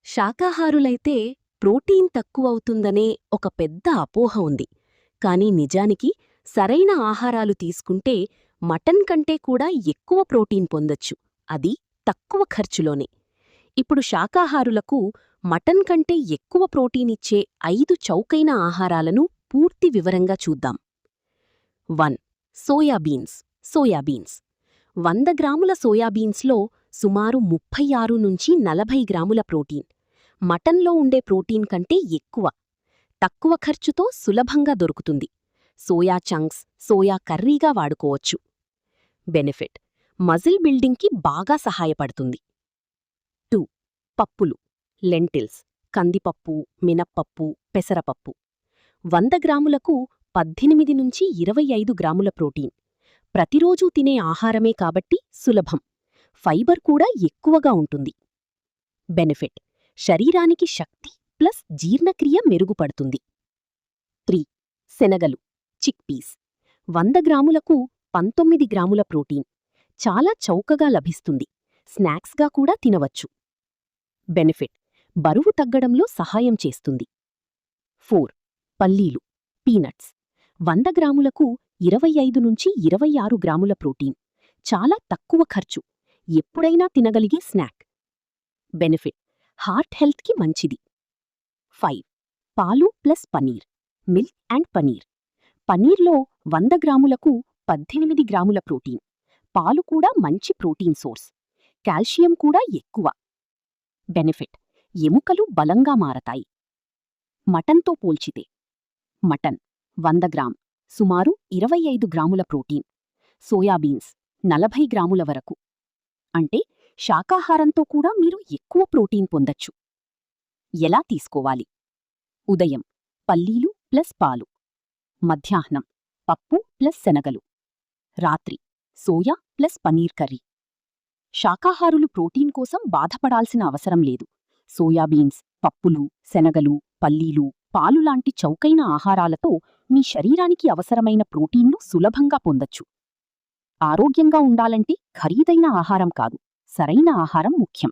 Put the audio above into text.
శాకాహారులైతే protein తక్కువవుతుందనే ఒక పెద్ద అపోహ ఉంది. కానీ నిజానికి సరైన ఆహారాలు తీసుకుంటే మటన్ కంటే కూడా ఎక్కువ ప్రోటీన్ పొందొచ్చు. అది తక్కువ ఖర్చులోనే. ఇప్పుడు శాకాహారులకు మటన్ కంటే ఎక్కువ ప్రోటీనిచ్చే 5 చౌకైన ఆహారాలను పూర్తి వివరంగా చూద్దాం. 1. సోయాబీన్స్ 100 గ్రాముల సోయాబీన్స్లో సుమారు 36-40 గ్రాముల ప్రోటీన్. మటన్లో ఉండే ప్రోటీన్ కంటే ఎక్కువ. తక్కువ ఖర్చుతో సులభంగా దొరుకుతుంది. సోయా చంక్స్, సోయా కర్రీగా వాడుకోవచ్చు. బెనిఫిట్: మజిల్ బిల్డింగ్కి బాగా సహాయపడుతుంది. 2. పప్పులు, లెంటిల్స్, కందిపప్పు, మినప్పప్పు, పెసరపప్పు 100 గ్రాములకు 18-25 గ్రాముల ప్రోటీన్. ప్రతిరోజూ తినే ఆహారమే కాబట్టి సులభం. ఫైబర్ కూడా ఎక్కువగా ఉంటుంది. బెనిఫిట్: శరీరానికి శక్తి ప్లస్ జీర్ణక్రియ మెరుగుపడుతుంది. 3. శనగలు, చిక్పీస్ 100 గ్రాములకు 19 గ్రాముల ప్రోటీన్. చాలా చౌకగా లభిస్తుంది. స్నాక్స్గా కూడా తినవచ్చు. బెనిఫిట్: బరువు తగ్గడంలో సహాయం చేస్తుంది. 4. పల్లీలు, పీనట్స్ 100 గ్రాములకు 25-26 గ్రాముల ప్రోటీన్. చాలా తక్కువ ఖర్చు. ఎప్పుడైనా తినగలిగే స్నాక్. బెనిఫిట్: హార్ట్ హెల్త్కి మంచిది. 5. పాలు plus paneer, milk and paneer పనీర్లో 100 గ్రాములకు 18 గ్రాముల ప్రోటీన్. పాలు కూడా మంచి ప్రోటీన్ సోర్స్. కాల్షియం కూడా ఎక్కువ. బెనిఫిట్: ఎముకలు బలంగా మారతాయి. మటన్తో పోల్చితే మటన్ 100 గ్రామ్ సుమారు 25 గ్రాముల ప్రోటీన్. సోయాబీన్స్ 40 గ్రాముల వరకు. అంటే శాకాహారంతో కూడా మీరు ఎక్కువ ప్రోటీన్ పొందొచ్చు. ఎలా తీసుకోవాలి? ఉదయం పల్లీలు ప్లస్ పాలు, మధ్యాహ్నం పప్పు ప్లస్ శనగలు, రాత్రి సోయా ప్లస్ పనీర్ కర్రీ. శాకాహారులు ప్రోటీన్ కోసం బాధపడాల్సిన అవసరం లేదు. సోయాబీన్స్, పప్పులు, శనగలు, పల్లీలు, పాలు లాంటి చౌకైన ఆహారాలతో మీ శరీరానికి అవసరమైన ప్రోటీన్ను సులభంగా పొందొచ్చు. ఆరోగ్యంగా ఉండాలంటే ఖరీదైన ఆహారం కాదు, సరైన ఆహారం ముఖ్యం.